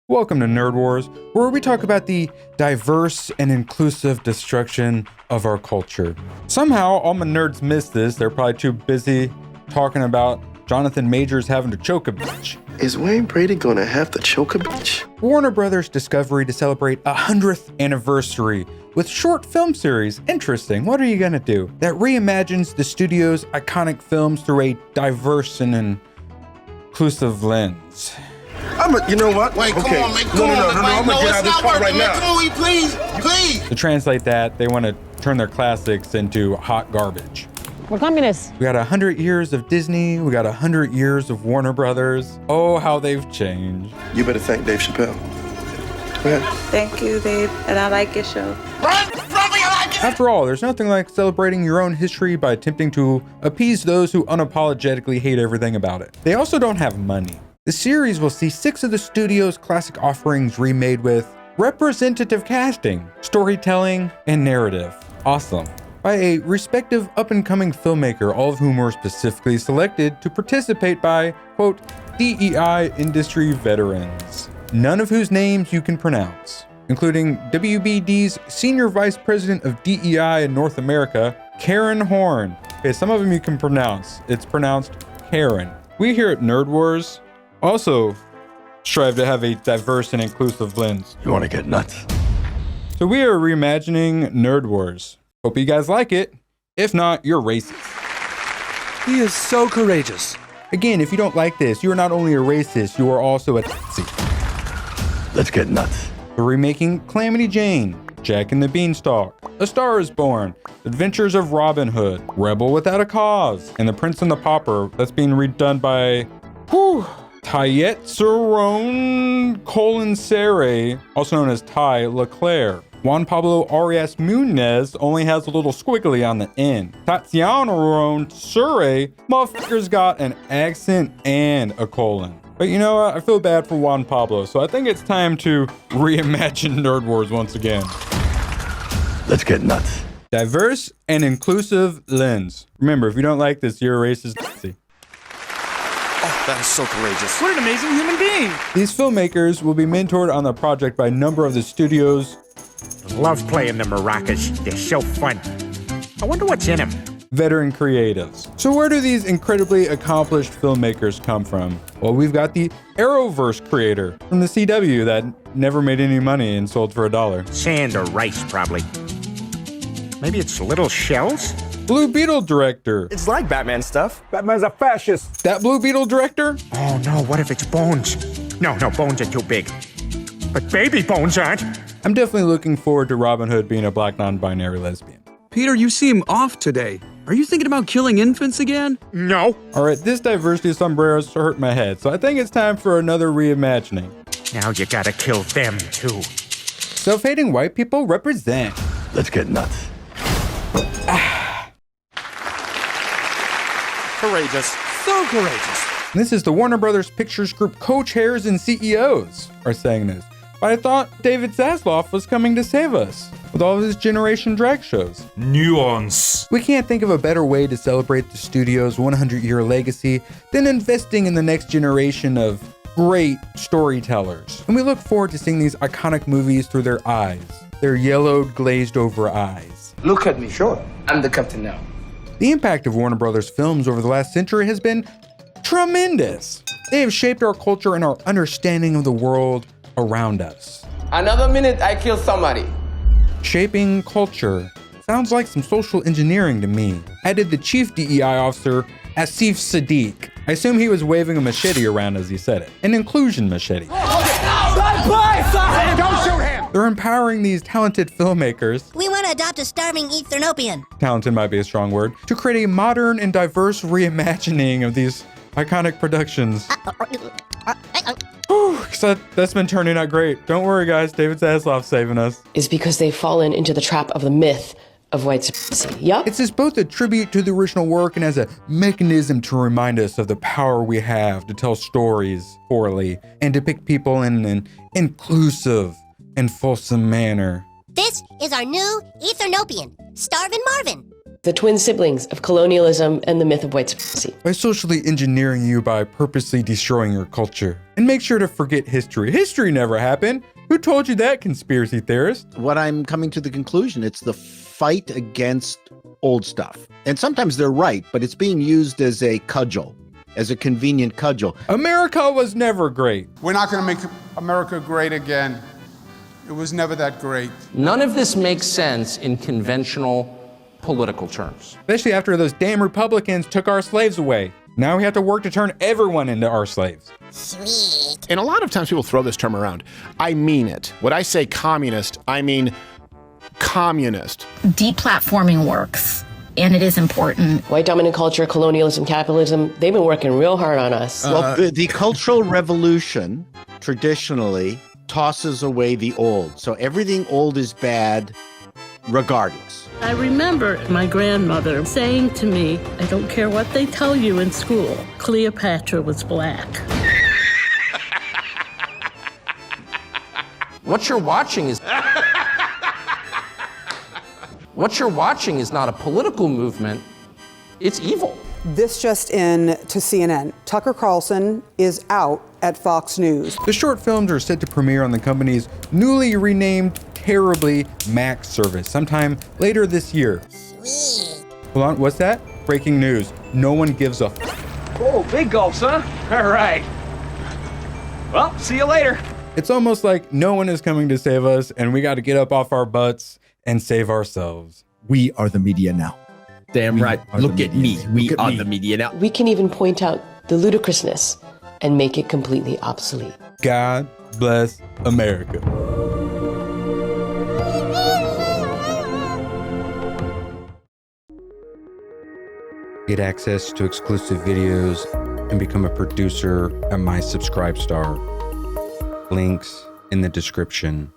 Welcome to Nerd Wars, where we talk about the diverse and inclusive destruction of our culture. Somehow, all my nerds miss this. They're probably too busy talking about Jonathan Majors having to choke a bitch. Is Wayne Brady gonna have to choke a bitch? Warner Brothers' Discovery to celebrate a 100th anniversary with short film series. Interesting. What are you gonna do? That reimagines the studio's iconic films through a diverse and inclusive lens. You know what? Wait, okay. come on, man. No, I'm gonna get out of this car right now. Come on, please. To translate that, they want to turn their classics into hot garbage. We're communists. We got 100 years of Disney. We got 100 years of Warner Brothers. Oh, how they've changed. You better thank Dave Chappelle. Go ahead. Thank you, Dave, and I like your show. After all, there's nothing like celebrating your own history by attempting to appease those who unapologetically hate everything about it. They also don't have money. The series will see 6 of the studio's classic offerings remade with representative casting, storytelling, and narrative. Awesome. By a respective up-and-coming filmmaker, all of whom were specifically selected to participate by, quote, DEI industry veterans, none of whose names you can pronounce, including WBD's Senior Vice President of DEI in North America, Karen Horn. Okay, some of them you can pronounce. It's pronounced Karen. We here at Nerd Wars also strive to have a diverse and inclusive lens. You wanna get nuts? So we are reimagining Nerd Wars. Hope you guys like it. If not, you're racist. He is so courageous. Again, if you don't like this, you are not only a racist, you are also a Nazi. Let's get nuts. We're remaking Calamity Jane, Jack and the Beanstalk, A Star is Born, Adventures of Robin Hood, Rebel Without a Cause, and The Prince and the Pauper. That's being redone by Tayetzaron Colansere, also known as Ty Leclerc. Juan Pablo Arias Munez only has a little squiggly on the end. Tatiana Sure, motherfucker's got an accent and a colon. But you know what? I feel bad for Juan Pablo, so I think it's time to reimagine Nerd Wars once again. Let's get nuts. Diverse and inclusive lens. Remember, if you don't like this, you're a racist Nazi. Oh, that is so courageous. What an amazing human being! These filmmakers will be mentored on the project by a number of the studio's Love playing the maracas. They're so fun. I wonder what's in them. veteran creatives. So where do these incredibly accomplished filmmakers come from? Well, we've got the Arrowverse creator from the CW that never made any money and sold for $1. Sand or rice, probably. Maybe it's little shells? Blue Beetle director. It's like Batman stuff. Batman's a fascist. That Blue Beetle director? Oh no, what if it's bones? No, bones are too big. But baby bones aren't. I'm definitely looking forward to Robin Hood being a black non-binary lesbian. Peter, you seem off today. Are you thinking about killing infants again? No. All right, this diversity of sombreros hurt my head, so I think it's time for another reimagining. Now you gotta kill them too. Self-hating white people represent. Let's get nuts. Courageous. So courageous. This is the Warner Brothers Pictures Group co-chairs and CEOs are saying this. But I thought David Zaslav was coming to save us with all of his Generation Drag shows. Nuance. We can't think of a better way to celebrate the studio's 100-year legacy than investing in the next generation of great storytellers. And we look forward to seeing these iconic movies through their eyes, their yellowed, glazed-over eyes. Look at me. Sure. I'm the captain now. The impact of Warner Brothers films over the last century has been tremendous. They have shaped our culture and our understanding of the world around us. Another minute, I kill somebody. Shaping culture sounds like some social engineering to me, added the chief DEI officer, Asif Sadiq. I assume he was waving a machete around as he said it. An inclusion machete. Don't shoot him! They're empowering these talented filmmakers. We want to adopt a starving Ethiopian. Talented might be a strong word. To create a modern and diverse reimagining of these iconic productions. So that's been turning out great. Don't worry, guys. David Zaslav's saving us. Is because they've fallen into the trap of the myth of white supremacy. Yup. It's as both a tribute to the original work and as a mechanism to remind us of the power we have to tell stories poorly and depict people in an inclusive and fulsome manner. This is our new Ethiopian, Starvin' Marvin. the twin siblings of colonialism and the myth of white supremacy. By socially engineering you by purposely destroying your culture. And make sure to forget history. History never happened. Who told you that, conspiracy theorist? What I'm coming to the conclusion, it's the fight against old stuff. And sometimes they're right, but it's being used as a cudgel, as a convenient cudgel. America was never great. We're not going to make America great again. It was never that great. None of this makes sense in conventional political terms. Especially after those damn Republicans took our slaves away. Now we have to work to turn everyone into our slaves. Sweet. And a lot of times people throw this term around. I mean it. When I say communist, I mean communist. Deplatforming works, and it is important. White dominant culture, colonialism, capitalism, they've been working real hard on us. Well, the Cultural Revolution traditionally tosses away the old. So everything old is bad regardless. I remember my grandmother saying to me, I don't care what they tell you in school, Cleopatra was black. What you're watching is not a political movement, it's evil. This just in to CNN. Tucker Carlson is out at Fox News. The short films are set to premiere on the company's newly renamed terribly Max service sometime later this year. Sweet. Hold on, what's that? Breaking news. No one gives a Oh, big gulps, huh? All right. Well, see you later. It's almost like no one is coming to save us and we got to get up off our butts and save ourselves. We are the media now. Damn right. Look at me. We are the media now. We can even point out the ludicrousness and make it completely obsolete. God bless America. Get access to exclusive videos and become a producer at my Subscribe Star. Links in the description.